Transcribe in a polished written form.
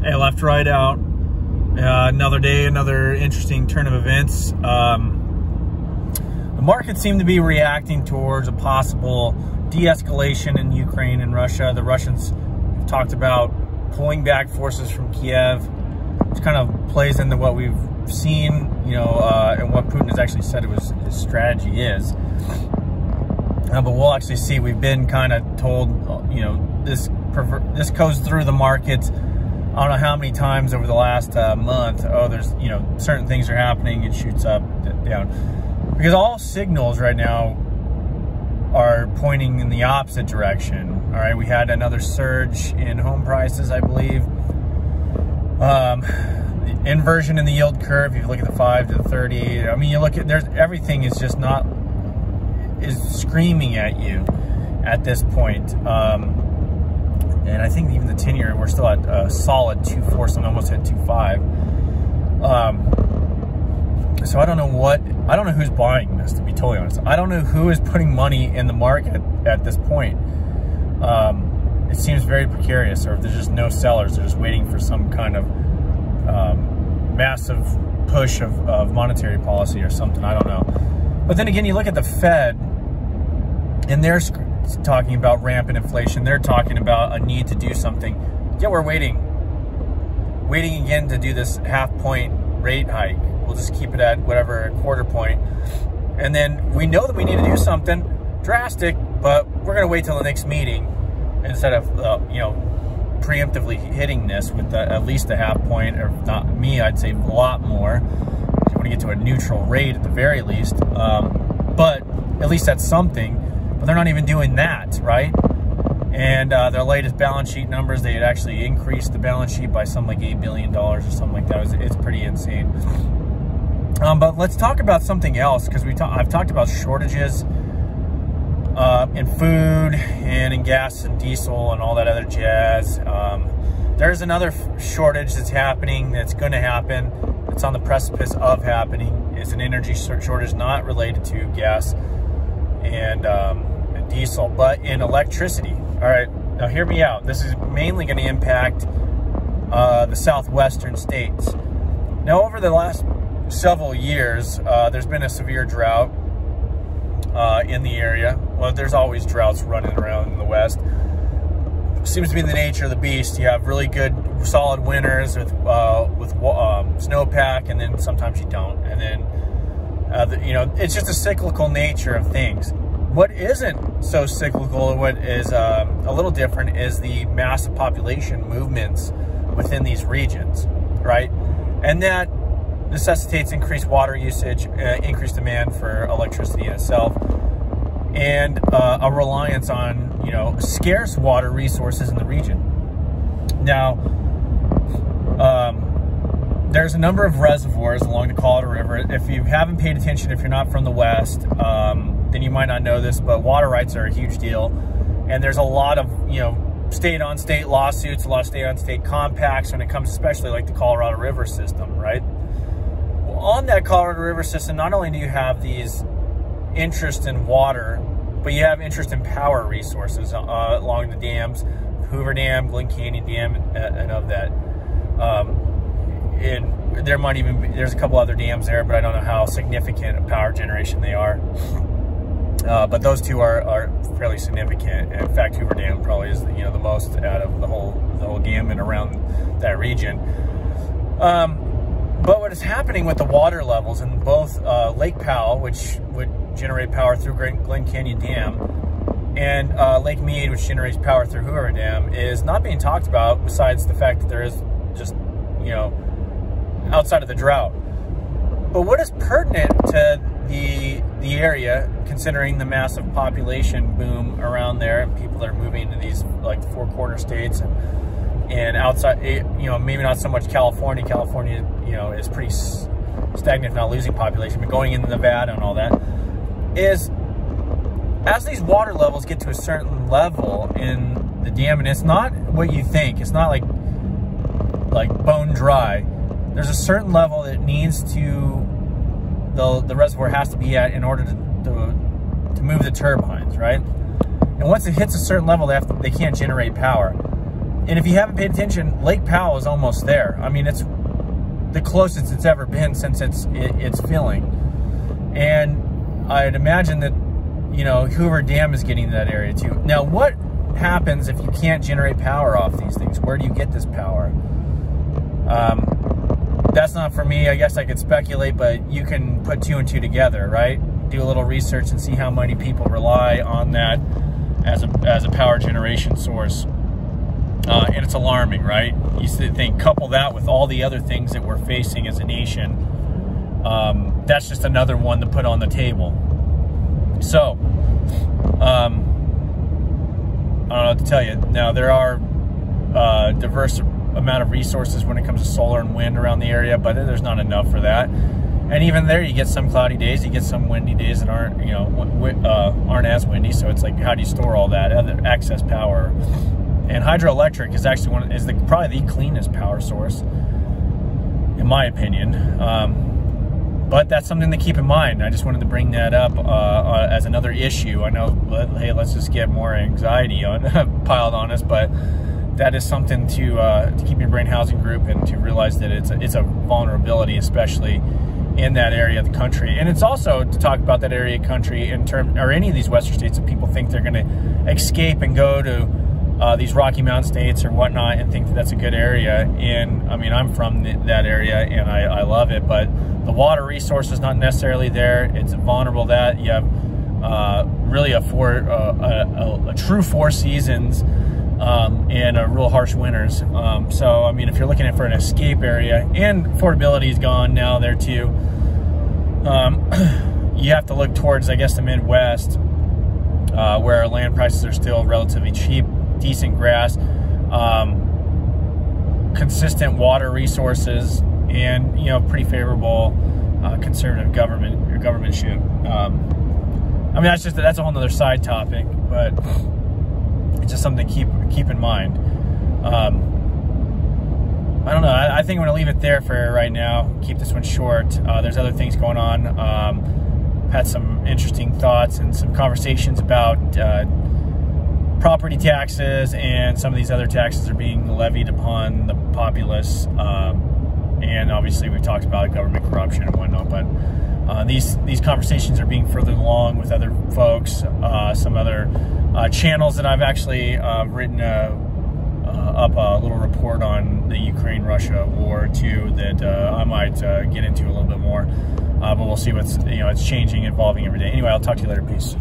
Hey, left, right, out. Another day, another interesting turn of events. The market seemed to be reacting towards a possible de-escalation in Ukraine and Russia. The Russians have talked about pulling back forces from Kiev, which kind of plays into what we've seen, and what Putin has actually said his strategy is. But we'll actually see. We've been kind of told, this goes through the markets. I don't know how many times over the last month. Oh, there's, certain things are happening. It shoots up, down. Because all signals right now are pointing in the opposite direction. All right, we had another surge in home prices, I believe. The inversion in the yield curve, if you look at the 5 to the 30, I mean, you look at, everything is just is screaming at you at this point. And I think even the 10-year, we're still at a solid 2.4, so almost hit 2.5. So I don't know who's buying this, to be totally honest. I don't know who is putting money in the market at this point. It seems very precarious, or if there's just no sellers, they're just waiting for some kind of massive push of monetary policy or something, I don't know. But then again, you look at the Fed, and they're talking about rampant inflation. They're talking about a need to do something. Yeah, we're waiting again to do this half-point rate hike. We'll just keep it at whatever, a quarter point. And then we know that we need to do something drastic, but we're going to wait till the next meeting instead of, preemptively hitting this with at least a half point, or not me, I'd say a lot more. You want to get to a neutral rate at the very least. But at least that's something. But they're not even doing that, right? And their latest balance sheet numbers, they had actually increased the balance sheet by something like $8 billion or something like that. It's pretty insane. But let's talk about something else, because I've talked about shortages in food and in gas and diesel and all that other jazz. There's another shortage that's happening, that's going to happen. It's on the precipice of happening. It's an energy shortage not related to gas and diesel, but in electricity. All right, now hear me out. This is mainly going to impact the southwestern states. Now, over the last several years, there's been a severe drought in the area. Well, there's always droughts running around in the West. Seems to be the nature of the beast. You have really good, solid winters with snowpack, and then sometimes you don't. And then, it's just a cyclical nature of things. What isn't so cyclical, what is a little different, is the massive population movements within these regions, right? And that necessitates increased water usage, increased demand for electricity in itself, and a reliance on, scarce water resources in the region. Now, there's a number of reservoirs along the Colorado River. If you haven't paid attention, if you're not from the West, then you might not know this, but water rights are a huge deal. And there's a lot of, state-on-state lawsuits, a lot of state-on-state compacts when it comes, especially like the Colorado River system, right? Well, on that Colorado River system, not only do you have these interest in water, but you have interest in power resources along the dams, Hoover Dam, Glen Canyon Dam, and of that. And there might even be, there's a couple other dams there, but I don't know how significant a power generation they are. But those two are fairly significant. In fact, Hoover Dam probably is the most out of the whole gamut around that region. But what is happening with the water levels in both Lake Powell, which would generate power through Glen Canyon Dam, and Lake Mead, which generates power through Hoover Dam, is not being talked about, besides the fact that there is just, outside of the drought. But what is pertinent to the area, considering the massive population boom around there, and people that are moving to these like four corner states and outside, maybe not so much California. California, is pretty stagnant, not losing population, but going into Nevada and all that, is as these water levels get to a certain level in the dam, and it's not what you think, it's not like bone dry. There's a certain level that needs to, the reservoir has to be at in order to move the turbines, right? And once it hits a certain level, they can't generate power. And if you haven't paid attention, Lake Powell is almost there. I mean, it's the closest it's ever been since it's filling. And I'd imagine that, you know, Hoover Dam is getting to that area too. Now, what happens if you can't generate power off these things? Where do you get this power? That's not for me. I guess I could speculate, but you can put 2 and 2 together, right? Do a little research and see how many people rely on that as a power generation source. And it's alarming, right? You think, couple that with all the other things that we're facing as a nation. That's just another one to put on the table. So, I don't know what to tell you. Now, there are diverse amount of resources when it comes to solar and wind around the area, but there's not enough for that. And even there, you get some cloudy days, you get some windy days that aren't, you know, aren't as windy. So it's like, how do you store all that other excess power? And hydroelectric is actually probably the cleanest power source, in my opinion. But that's something to keep in mind. I just wanted to bring that up as another issue. I know, hey, let's just get more anxiety piled on us, but that is something to keep your brain housing group and to realize that it's a vulnerability, especially in that area of the country. And it's also to talk about that area of country or any of these western states that people think they're going to escape and go to these Rocky Mountain states or whatnot and think that that's a good area. And I mean, I'm from that area and I love it, but the water resource is not necessarily there. It's vulnerable that you have really a true 4 seasons and real harsh winters. So, I mean, if you're looking for an escape area, and affordability is gone now there too, you have to look towards, I guess, the Midwest, where land prices are still relatively cheap, decent grass, consistent water resources, and, you know, pretty favorable conservative governmentship. I mean, that's a whole nother side topic, but it's just something to keep in mind. I don't know. I think I'm going to leave it there for right now. Keep this one short. There's other things going on. Had some interesting thoughts and some conversations about property taxes, and some of these other taxes are being levied upon the populace. And obviously we've talked about government corruption and whatnot, but these conversations are being furthered along with other folks, some other channels that I've actually written up a little report on the Ukraine-Russia war too, that I might get into a little bit more, but we'll see what's, you know, it's changing, evolving every day. Anyway, I'll talk to you later. Peace.